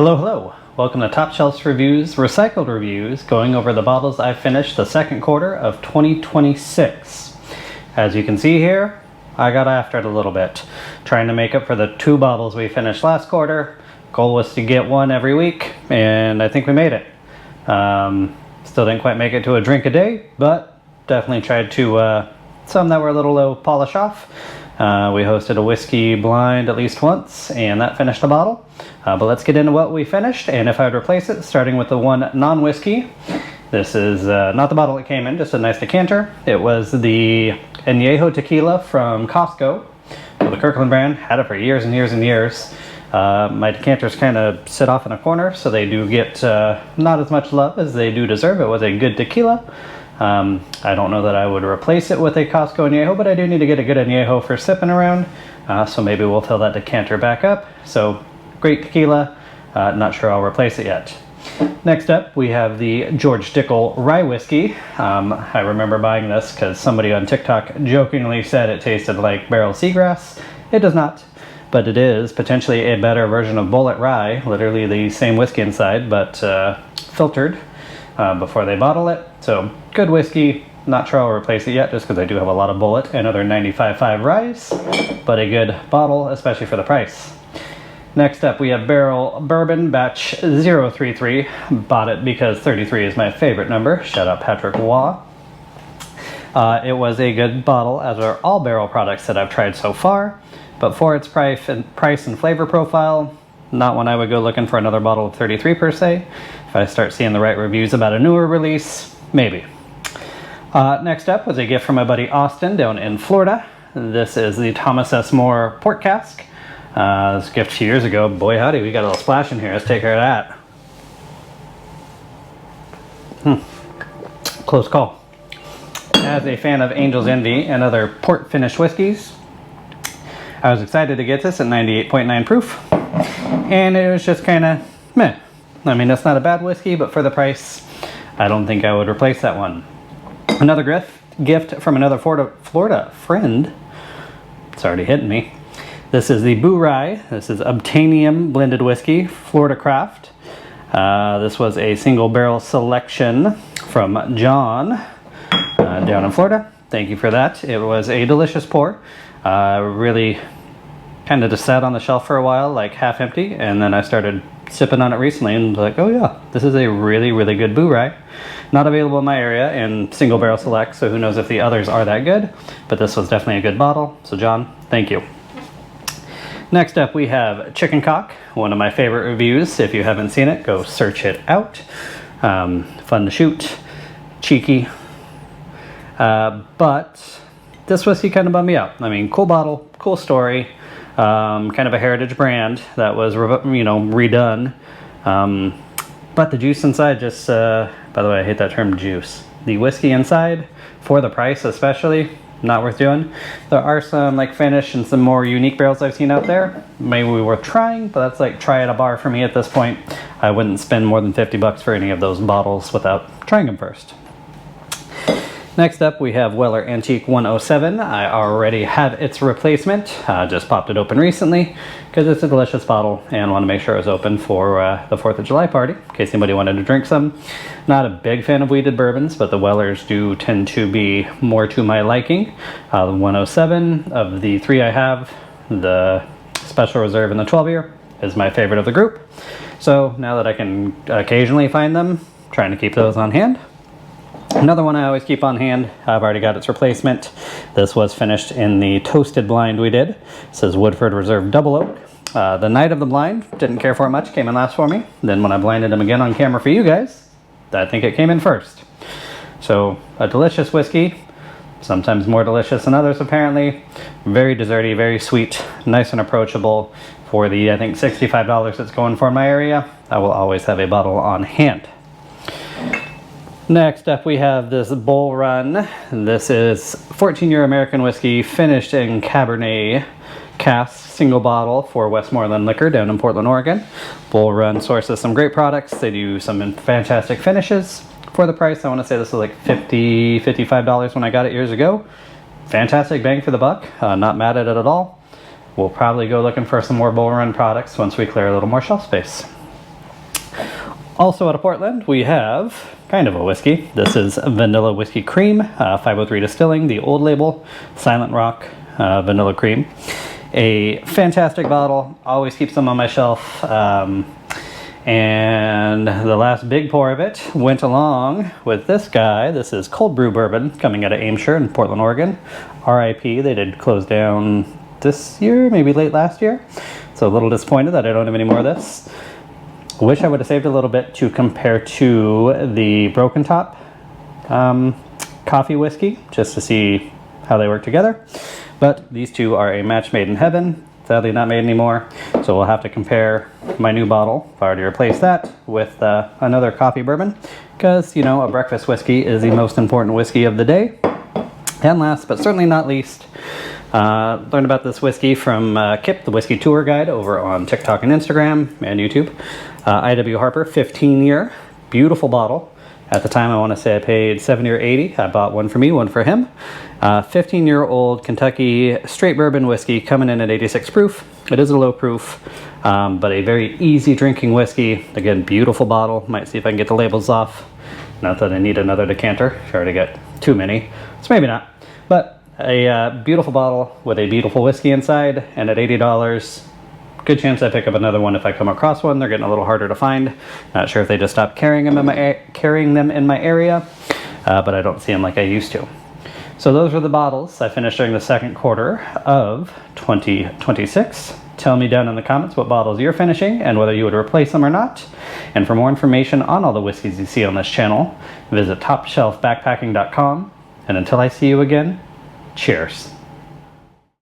Hello, hello. Welcome to Top Shelf Reviews, Recycled Reviews, going over the bottles I finished the second quarter of 2026. As you can see here, I got after it a little bit, trying to make up for the 2 bottles we finished last quarter. Goal was to get 1 every week, and I think we made it. Still didn't quite make it to a drink a day, but definitely tried to, some that were a little low polish off. We hosted a whiskey blind at least once, and that finished a bottle. But let's get into what we finished, and if I would replace it, starting with the one non-whiskey. This is not the bottle it came in, just a nice decanter. It was the Añejo tequila from Costco, the Kirkland brand. Had it for years and years and years. My decanters kind of sit off in a corner, so they do get not as much love as they do deserve. It was a good tequila. I don't know that I would replace it with a Costco Añejo, but I do need to get a good Añejo for sipping around. So maybe we'll fill that decanter back up. So great tequila. Not sure I'll replace it yet. Next up, we have the George Dickel Rye Whiskey. I remember buying this because somebody on TikTok jokingly said it tasted like barrel seagrass. It does not, but it is potentially a better version of Bulleit Rye, literally the same whiskey inside, but filtered before they bottle it. So good whiskey. Not sure I'll replace it yet just because I do have a lot of Bulleit and other 95.5 ryes, but a good bottle, especially for the price. Next up, we have Barrel Bourbon Batch 033. Bought it because 33 is my favorite number. Shout out Patrick Waugh. It was a good bottle, as are all barrel products that I've tried so far, but for its price and flavor profile, not one I would go looking for another bottle of 33 per se. If I start seeing the right reviews about a newer release, maybe. Next up was a gift from my buddy Austin down in Florida. This is the Thomas S. More Port Cask. This gift a few years ago. Boy howdy, we got a little splash in here. Let's take care of that. Close call. As a fan of Angel's Envy and other port finished whiskeys, I was excited to get this at 98.9 proof. And it was just kind of meh. I mean, that's not a bad whiskey, but for the price, I don't think I would replace that one. Another gift from another Florida friend. It's already hitting me. This is the Boo Rye. This is Obtainium blended whiskey, Florida Craft. This was a single barrel selection from John down in Florida. Thank you for that. It was a delicious pour. Really kind of just sat on the shelf for a while, like half empty, and then I started sipping on it recently and was like, oh yeah, this is a really, really good Boo Rye. Not available in my area in single barrel select, so who knows if the others are that good, but this was definitely a good bottle. So John, thank you. Next up, we have Chicken Cock, one of my favorite reviews. If you haven't seen it, go search it out. Fun to shoot, cheeky, but this whiskey kind of bummed me out. I mean, cool bottle, cool story, kind of a heritage brand that was redone, but the juice inside just, by the way, I hate that term juice. The whiskey inside, for the price especially, not worth doing. There are some like finish and some more unique barrels I've seen out there. Maybe worth trying, but that's like try at a bar for me at this point. I wouldn't spend more than 50 bucks for any of those bottles without trying them first. Next up, we have Weller Antique 107. I already have its replacement. Just popped it open recently because it's a delicious bottle and want to make sure it was open for the 4th of July party in case anybody wanted to drink some. Not a big fan of wheated bourbons, but the Wellers do tend to be more to my liking. The 107 of the 3 I have, the Special Reserve and the 12 year is my favorite of the group. So now that I can occasionally find them, trying to keep those on hand. Another one I always keep on hand, I've already got its replacement. This was finished in the toasted blind we did. It says Woodford Reserve Double Oak. The night of the blind, didn't care for it much, came in last for me. Then when I blinded them again on camera for you guys, I think it came in first. So a delicious whiskey, sometimes more delicious than others apparently. Very desserty, very sweet, nice and approachable. For the, I think, $65 that's going for in my area, I will always have a bottle on hand. Next up, we have this Bull Run. This is 14-year American whiskey finished in Cabernet cask, single bottle for Westmoreland Liquor down in Portland, Oregon. Bull Run sources some great products. They do some fantastic finishes. For the price, I want to say this was like $50, $55 when I got it years ago. Fantastic bang for the buck. Not mad at it at all. We'll probably go looking for some more Bull Run products once we clear a little more shelf space. Also out of Portland, we have kind of a whiskey. This is Vanilla Whiskey Cream, 503 Distilling, the old label, Silent Rock Vanilla Cream. A fantastic bottle, always keeps them on my shelf. And the last big pour of it went along with this guy. This is Cold Brew Bourbon, coming out of Aimshire in Portland, Oregon. RIP, they did close down this year, maybe late last year. So a little disappointed that I don't have any more of this. Wish I would have saved a little bit to compare to the Broken Top coffee whiskey, just to see how they work together. But these two are a match made in heaven. Sadly not made anymore, so we'll have to compare my new bottle, if I were to replace that, with another coffee bourbon, because, you know, a breakfast whiskey is the most important whiskey of the day. And last, but certainly not least, learned about this whiskey from Kip, the Whiskey Tour Guide, over on TikTok and Instagram and YouTube. I.W. Harper, 15-year, beautiful bottle. At the time, I want to say I paid $70 or $80. I bought one for me, one for him. 15-year-old Kentucky straight bourbon whiskey, coming in at 86 proof. It is a low proof, but a very easy drinking whiskey. Again, beautiful bottle. Might see if I can get the labels off. Not that I need another decanter. I already got too many, so maybe not. But a beautiful bottle with a beautiful whiskey inside, and at $80, good chance I pick up another one if I come across one. They're getting a little harder to find. Not sure if they just stopped carrying them in my area, but I don't see them like I used to. So those were the bottles I finished during the second quarter of 2026. Tell me down in the comments what bottles you're finishing and whether you would replace them or not. And for more information on all the whiskeys you see on this channel, visit topshelfbackpacking.com. And until I see you again, cheers.